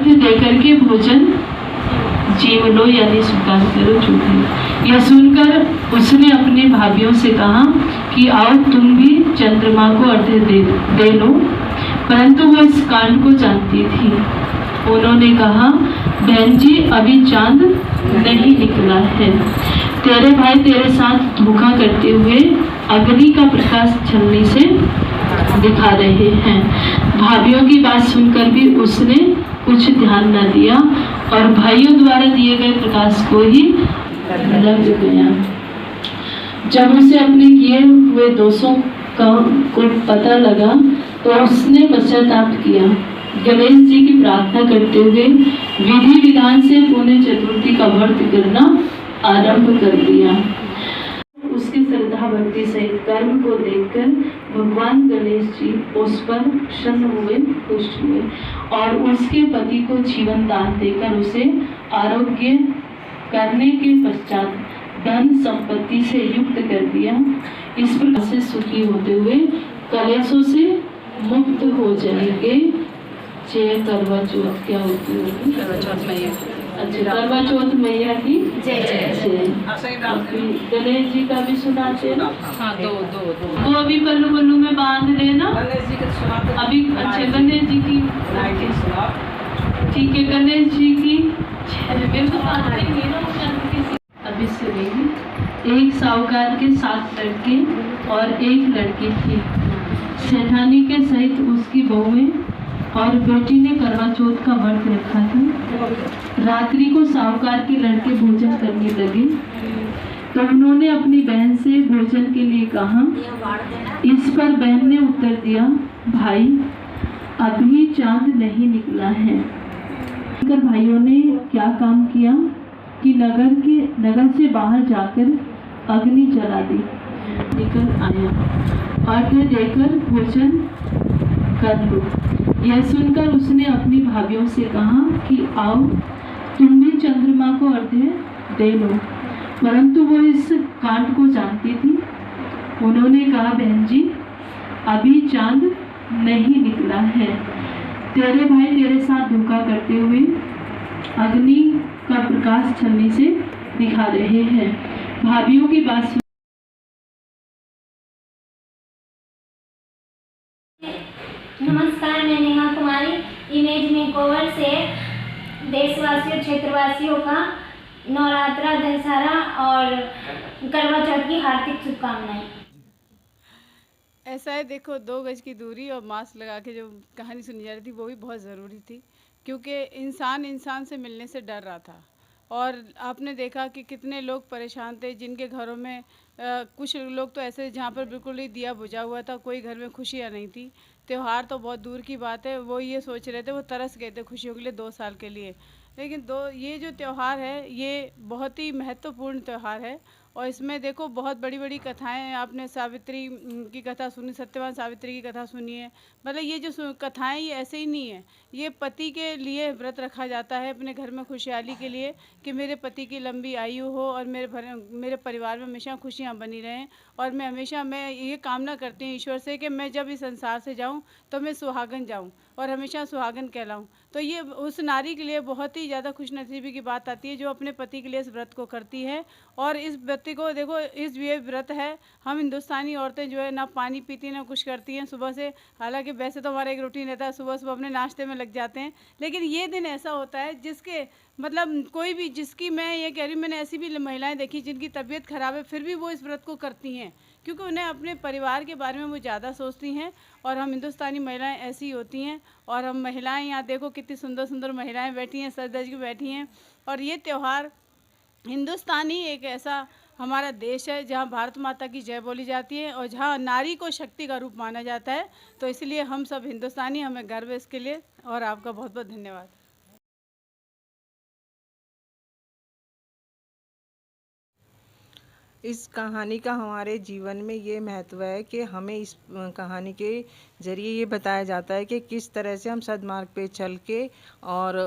देकर के भोजन जीव लो यानी स्वीकार करो झूठी। यह सुनकर उसने अपने भाइयों से कहा कि आओ तुम भी चंद्रमा को अर्घ्य दे लो, परंतु वो इस कांड को जानती थी। उन्होंने कहा बहन जी अभी चांद नहीं निकला है, तेरे भाई तेरे साथ धोखा करते हुए अग्नि का प्रकाश छलनी से दिखा रहे हैं। भाइयों की बात सुनकर भी उसने कुछ ध्यान न दिया और भाइयों द्वारा दिए गए प्रकाश को ही लग गया। जब उसे अपने किए हुए दोषों को पता लगा तो उसने पश्चाताप किया। गणेश जी की प्रार्थना करते हुए विधि विधान से पुण्य चतुर्थी का व्रत करना आरंभ कर दिया। उसकी श्रद्धा भक्ति सहित कर्म को देखकर भगवान गणेश जी उस पर प्रसन्न हुए, खुश हुए और उसके पति को जीवन दान देकर उसे आरोग्य करने के पश्चात धन संपत्ति से युक्त कर दिया। इस प्रकार से सुखी होते हुए कलेशों से मुक्त हो जाएंगे। जय करवा चौथ क्या होती होगी? अच्छा, करवा चौथ मैया की जय जय। गणेश जी का भी सुनाते हैं। हाँ, दो अभी पल्लू पल्लू में बांध लेना अभी। अच्छा गणेश जी की ठीक है, गणेश जी की अभी सुनेंगे। एक साहूकार के 7 लड़के और 1 लड़की थी। सेठानी के सहित उसकी बहुएं और बेटी ने करवा चौथ का व्रत रखा था। रात्रि को साहूकार के लड़के भोजन करने लगे तो उन्होंने अपनी बहन से भोजन के लिए कहा। इस पर बहन ने उत्तर दिया, भाई अभी चांद नहीं निकला है। भाइयों ने क्या काम किया कि नगर से बाहर जाकर अग्नि जला दी। निकल आया अर्घ्य देकर भोजन कर लो। यह सुनकर उसने अपनी भाइयों से कहा कि आओ तुम भी चंद्रमा को अर्घ्य दे लो, परंतु वो इस कांड को जानती थी। उन्होंने कहा बहन जी अभी चांद नहीं निकला है, तेरे भाई तेरे साथ धोखा करते हुए अग्नि का प्रकाश छलनी से दिखा रहे हैं। भाइयों की बात नमस्कार, मैं नेहा कुमारी इमेज मेकओवर से देशवासियों क्षेत्रवासियों का नवरात्रा, दशहरा और करवा चौथ की हार्दिक शुभकामनाएं। ऐसा है, देखो 2 गज की दूरी और मास्क लगा के जो कहानी सुनी जा रही थी वो भी बहुत ज़रूरी थी, क्योंकि इंसान से मिलने से डर रहा था। और आपने देखा कि कितने लोग परेशान थे जिनके घरों में कुछ लोग तो ऐसे जहाँ पर बिल्कुल ही दिया बुझा हुआ था, कोई घर में खुशियाँ नहीं थी। त्यौहार तो बहुत दूर की बात है, वो ये सोच रहे थे, वो तरस गए थे खुशियों के लिए 2 साल के लिए। लेकिन ये जो त्यौहार है ये बहुत ही महत्वपूर्ण त्यौहार है और इसमें देखो बहुत बड़ी बड़ी कथाएं। आपने सावित्री की कथा सुनी, सत्यवान सावित्री की कथा सुनी है। मतलब ये जो कथाएं ये ऐसे ही नहीं है, ये पति के लिए व्रत रखा जाता है अपने घर में खुशहाली के लिए कि मेरे पति की लंबी आयु हो और मेरे परिवार में हमेशा खुशियाँ बनी रहें। और मैं ये कामना करती हूँ ईश्वर से कि मैं जब इस संसार से जाऊँ तो मैं सुहागन जाऊँ और हमेशा सुहागन कहलाऊँ। तो ये उस नारी के लिए बहुत ही ज़्यादा खुशनसीबी की बात आती है जो अपने पति के लिए इस व्रत को करती है। और इस व्रत को देखो, इस ये व्रत है, हम हिंदुस्तानी औरतें जो है ना पानी पीती ना कुछ करती हैं सुबह से। हालांकि वैसे तो हमारा एक रूटीन रहता है, सुबह सुबह अपने नाश्ते में लग जाते हैं, लेकिन ये दिन ऐसा होता है जिसके मतलब कोई भी, जिसकी मैं ये कह रही हूँ, मैंने ऐसी भी महिलाएं देखी जिनकी तबीयत खराब है फिर भी वो इस व्रत को करती हैं, क्योंकि उन्हें अपने परिवार के बारे में वो ज़्यादा सोचती हैं। और हम हिंदुस्तानी महिलाएं ऐसी होती हैं। और हम महिलाएं यहाँ देखो कितनी सुंदर सुंदर महिलाएं बैठी हैं, सज धज के बैठी हैं। और ये त्यौहार हिंदुस्तानी एक ऐसा हमारा देश है जहाँ भारत माता की जय बोली जाती है और जहाँ नारी को शक्ति का रूप माना जाता है। तो इसलिए हम सब हिंदुस्तानी, हमें गर्व है इसके लिए। और आपका बहुत बहुत धन्यवाद। इस कहानी का हमारे जीवन में ये महत्व है कि हमें इस कहानी के ज़रिए ये बताया जाता है कि किस तरह से हम सद्मार्ग पे चल के और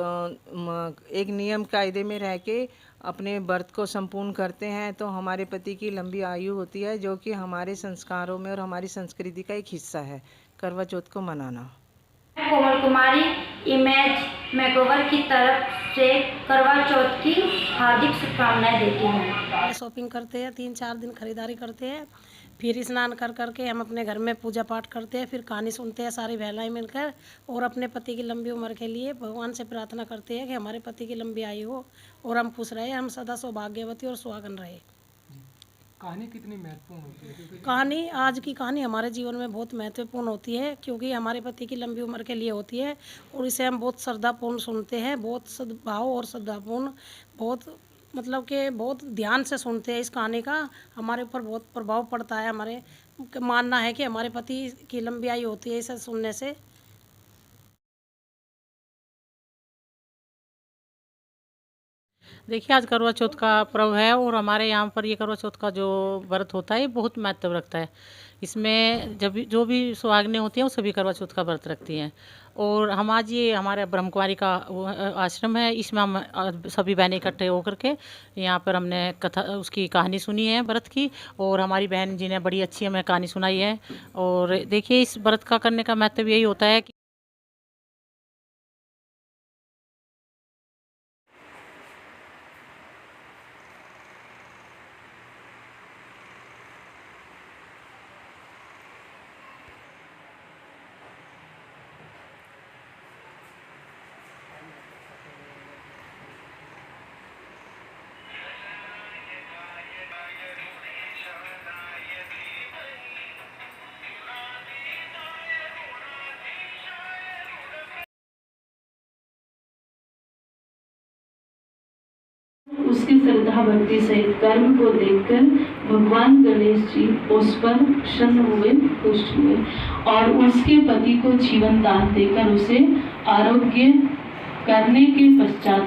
एक नियम कायदे में रह के अपने व्रत को संपूर्ण करते हैं तो हमारे पति की लंबी आयु होती है, जो कि हमारे संस्कारों में और हमारी संस्कृति का एक हिस्सा है करवा चौथ को मनाना। कोमल कुमारी इमेज मेकओवर की तरफ से करवा चौथ की हार्दिक शुभकामनाएं देती हूँ। शॉपिंग करते हैं, 3-4 दिन खरीदारी करते हैं, फिर स्नान कर करके हम अपने घर में पूजा पाठ करते हैं, फिर कहानी सुनते हैं सारी बहनें मिलकर, और अपने पति की लंबी उम्र के लिए भगवान से प्रार्थना करते हैं कि हमारे पति की लंबी आयु हो और हम खुश रहे, हम सदा सौभाग्यवती और सुहागन रहे। कहानी कितनी महत्वपूर्ण होती है? क्योंकि कहानी, आज की कहानी हमारे जीवन में बहुत महत्वपूर्ण होती है, क्योंकि हमारे पति की लंबी उम्र के लिए होती है, और इसे हम बहुत श्रद्धापूर्ण सुनते हैं, बहुत सद्भाव और श्रद्धापूर्ण, बहुत मतलब कि बहुत ध्यान से सुनते हैं। इस कहानी का हमारे ऊपर बहुत प्रभाव पड़ता है। हमारे मानना है कि हमारे पति की लंबी आयु होती है इसे सुनने से। देखिए, आज करवा चौथ का पर्व है और हमारे यहाँ पर ये करवा चौथ का जो व्रत होता है ये बहुत महत्व रखता है। इसमें जब भी जो भी सुहागनें होती हैं वो सभी करवा चौथ का व्रत रखती हैं। और हम आज ये हमारे ब्रह्मकुमारी का वो आश्रम है, इसमें हम सभी बहनें इकट्ठे होकर के यहाँ पर हमने कथा उसकी कहानी सुनी है व्रत की, और हमारी बहन जी ने बड़ी अच्छी हमें कहानी सुनाई है। और देखिए, इस व्रत का करने का महत्व यही होता है कि उसकी श्रद्धा भक्ति सहित कर्म को देखकर भगवान गणेश जी उस पर प्रसन्न हुए, खुश हुए और उसके पति को जीवन दान देकर उसे आरोग्य करने के पश्चात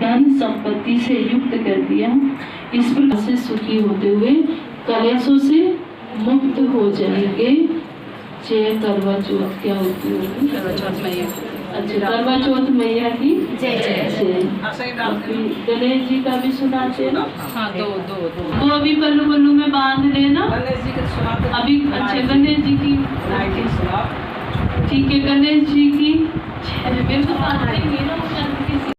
धन संपत्ति से युक्त कर दिया। इस प्रकार से सुखी होते हुए कलेशों से मुक्त हो जाएंगे। जय करवा चौथ क्या होती होगी? करवा चौथ मैया। अच्छा, करवा चौथ मैया की जय जय। गणेश जी का भी सुनाते हैं। हाँ, दो अभी पल्लू पल्लू में बांध लेना अभी। अच्छा, गणेश जी की ठीक है, गणेश जी की मेरे को बांधेंगे ना किसी।